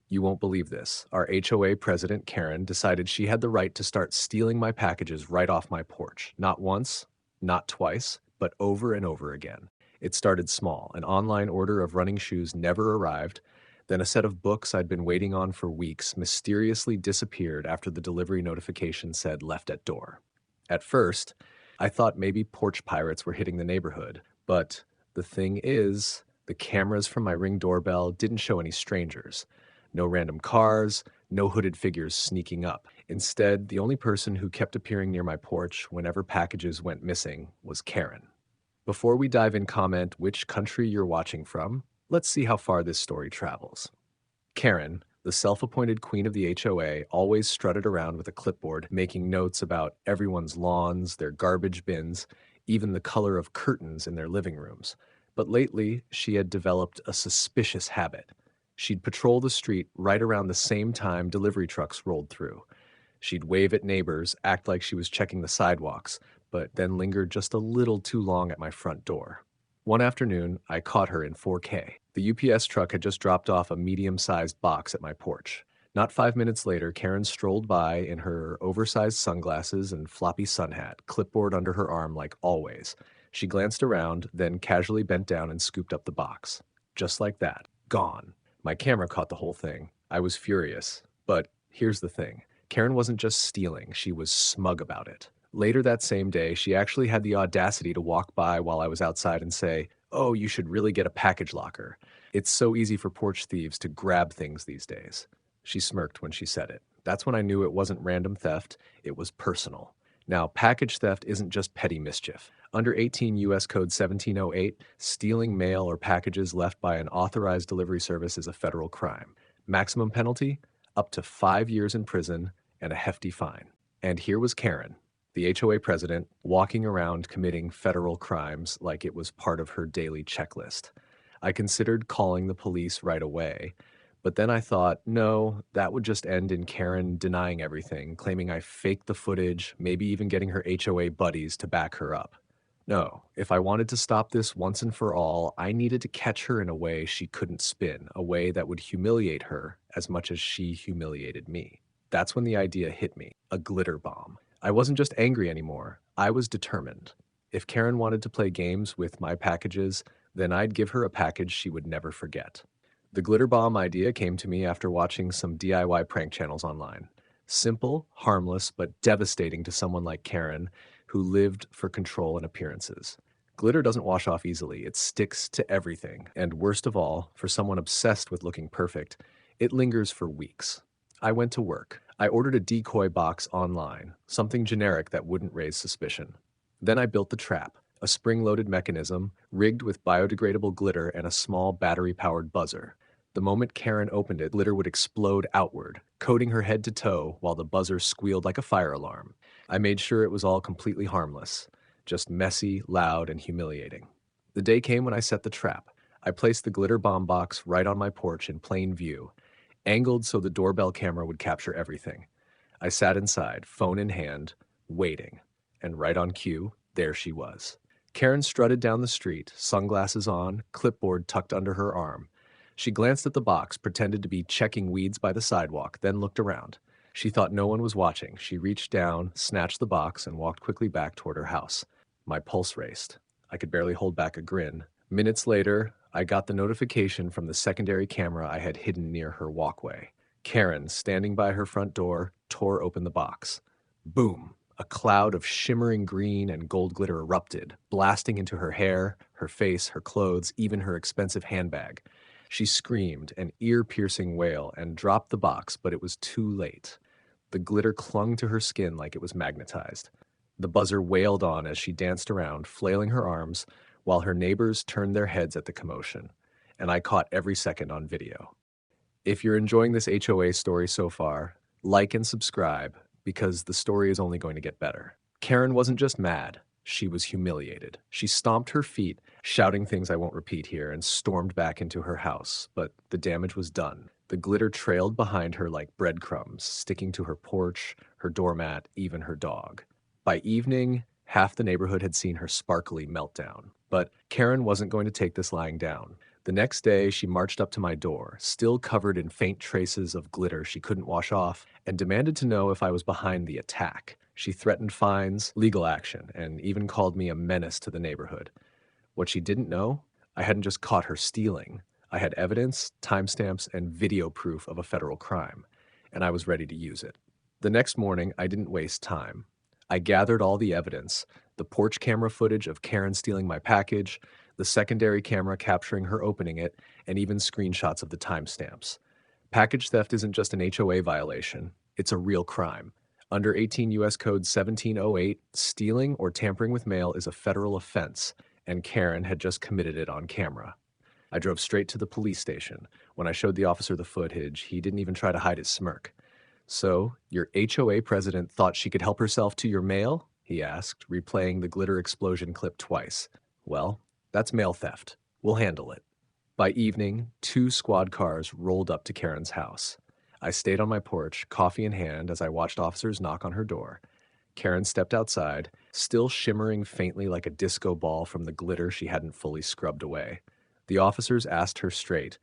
You won't believe this. Our HOA president, Karen, decided she had the right to start stealing my packages right off my porch. Not once, not twice, but over and over again. It started small. An online order of running shoes never arrived. Then a set of books I'd been waiting on for weeks mysteriously disappeared after the delivery notification said left at door. At first, I thought maybe porch pirates were hitting the neighborhood. But the thing is, the cameras from my Ring doorbell didn't show any strangers. No random cars, no hooded figures sneaking up. Instead, the only person who kept appearing near my porch whenever packages went missing was Karen. Before we dive in, comment which country you're watching from. Let's see how far this story travels. Karen, the self-appointed queen of the HOA, always strutted around with a clipboard, making notes about everyone's lawns, their garbage bins, even the color of curtains in their living rooms. But lately, she had developed a suspicious habit. She'd patrol the street right around the same time delivery trucks rolled through. She'd wave at neighbors, act like she was checking the sidewalks, but then linger just a little too long at my front door. One afternoon, I caught her in 4K. The UPS truck had just dropped off a medium-sized box at my porch. Not 5 minutes later, Karen strolled by in her oversized sunglasses and floppy sun hat, clipboard under her arm like always. She glanced around, then casually bent down and scooped up the box. Just like that. Gone. My camera caught the whole thing. I was furious. But here's the thing. Karen wasn't just stealing, she was smug about it. Later that same day, she actually had the audacity to walk by while I was outside and say, "Oh, you should really get a package locker. It's so easy for porch thieves to grab things these days." She smirked when she said it. That's when I knew it wasn't random theft, it was personal. Now, package theft isn't just petty mischief. Under 18 U.S. Code 1708, stealing mail or packages left by an authorized delivery service is a federal crime. Maximum penalty? Up to 5 years in prison and a hefty fine. And here was Karen, the HOA president, walking around committing federal crimes like it was part of her daily checklist. I considered calling the police right away, but then I thought, no, that would just end in Karen denying everything, claiming I faked the footage, maybe even getting her HOA buddies to back her up. No, if I wanted to stop this once and for all, I needed to catch her in a way she couldn't spin, a way that would humiliate her as much as she humiliated me. That's when the idea hit me, a glitter bomb. I wasn't just angry anymore, I was determined. If Karen wanted to play games with my packages, then I'd give her a package she would never forget. The glitter bomb idea came to me after watching some DIY prank channels online. Simple, harmless, but devastating to someone like Karen, who lived for control and appearances. Glitter doesn't wash off easily, it sticks to everything, and worst of all, for someone obsessed with looking perfect, it lingers for weeks. I went to work. I ordered a decoy box online, something generic that wouldn't raise suspicion. Then I built the trap, a spring-loaded mechanism rigged with biodegradable glitter and a small battery-powered buzzer. The moment Karen opened it, glitter would explode outward, coating her head to toe while the buzzer squealed like a fire alarm. I made sure it was all completely harmless, just messy, loud, and humiliating. The day came when I set the trap. I placed the glitter bomb box right on my porch in plain view, angled so the doorbell camera would capture everything. I sat inside, phone in hand, waiting, and right on cue, there she was. Karen strutted down the street, sunglasses on, clipboard tucked under her arm. She glanced at the box, pretended to be checking weeds by the sidewalk, then looked around. She thought no one was watching. She reached down, snatched the box, and walked quickly back toward her house. My pulse raced. I could barely hold back a grin. Minutes later, I got the notification from the secondary camera I had hidden near her walkway. Karen, standing by her front door, tore open the box. Boom! A cloud of shimmering green and gold glitter erupted, blasting into her hair, her face, her clothes, even her expensive handbag. She screamed, an ear-piercing wail, and dropped the box, but it was too late. The glitter clung to her skin like it was magnetized. The buzzer wailed on as she danced around, flailing her arms, while her neighbors turned their heads at the commotion. And I caught every second on video. If you're enjoying this HOA story so far, like and subscribe, because the story is only going to get better. Karen wasn't just mad, she was humiliated. She stomped her feet, shouting things I won't repeat here, and stormed back into her house, but the damage was done. The glitter trailed behind her like breadcrumbs, sticking to her porch, her doormat, even her dog. By evening, half the neighborhood had seen her sparkly meltdown. But Karen wasn't going to take this lying down. The next day, she marched up to my door, still covered in faint traces of glitter she couldn't wash off, and demanded to know if I was behind the attack. She threatened fines, legal action, and even called me a menace to the neighborhood. What she didn't know, I hadn't just caught her stealing. I had evidence, timestamps, and video proof of a federal crime, and I was ready to use it. The next morning, I didn't waste time. I gathered all the evidence, the porch camera footage of Karen stealing my package, the secondary camera capturing her opening it, and even screenshots of the timestamps. Package theft isn't just an HOA violation, it's a real crime. Under 18 U.S. Code 1708, stealing or tampering with mail is a federal offense, and Karen had just committed it on camera. I drove straight to the police station. When I showed the officer the footage, he didn't even try to hide his smirk. "So, your HOA president thought she could help herself to your mail?" he asked, replaying the glitter explosion clip twice. "Well, that's mail theft. We'll handle it." By evening, 2 squad cars rolled up to Karen's house. I stayed on my porch, coffee in hand, as I watched officers knock on her door. Karen stepped outside, still shimmering faintly like a disco ball from the glitter she hadn't fully scrubbed away. The officers asked her straight,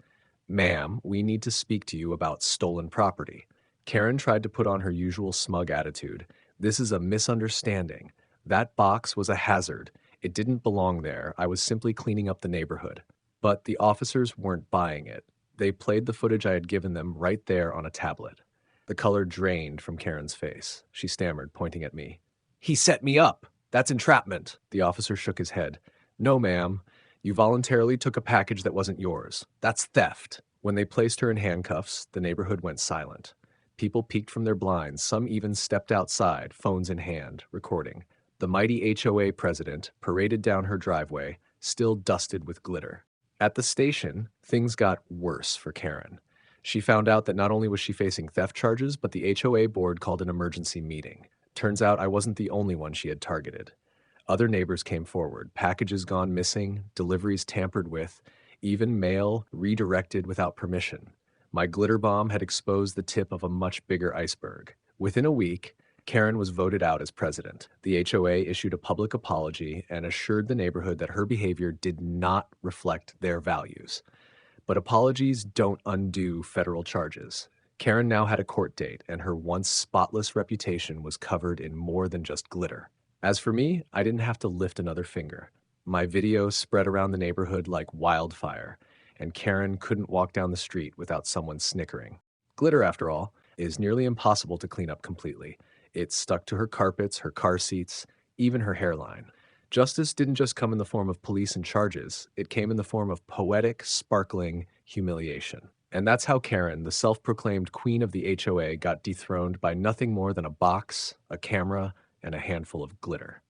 "Ma'am, we need to speak to you about stolen property." Karen tried to put on her usual smug attitude. "This is a misunderstanding. That box was a hazard. It didn't belong there. I was simply cleaning up the neighborhood." But the officers weren't buying it. They played the footage I had given them right there on a tablet. The color drained from Karen's face. She stammered, pointing at me. "He set me up. That's entrapment." The officer shook his head. "No, ma'am. You voluntarily took a package that wasn't yours. That's theft." When they placed her in handcuffs, the neighborhood went silent. People peeked from their blinds. Some even stepped outside, phones in hand, recording. The mighty HOA president paraded down her driveway, still dusted with glitter. At the station, things got worse for Karen. She found out that not only was she facing theft charges, but the HOA board called an emergency meeting. Turns out I wasn't the only one she had targeted. Other neighbors came forward, packages gone missing, deliveries tampered with, even mail redirected without permission. My glitter bomb had exposed the tip of a much bigger iceberg. Within a week, Karen was voted out as president. The HOA issued a public apology and assured the neighborhood that her behavior did not reflect their values. But apologies don't undo federal charges. Karen now had a court date, and her once spotless reputation was covered in more than just glitter. As for me, I didn't have to lift another finger. My video spread around the neighborhood like wildfire, and Karen couldn't walk down the street without someone snickering. Glitter, after all, is nearly impossible to clean up completely. It stuck to her carpets, her car seats, even her hairline. Justice didn't just come in the form of police and charges, it came in the form of poetic, sparkling humiliation. And that's how Karen, the self-proclaimed queen of the HOA, got dethroned by nothing more than a box, a camera, and a handful of glitter.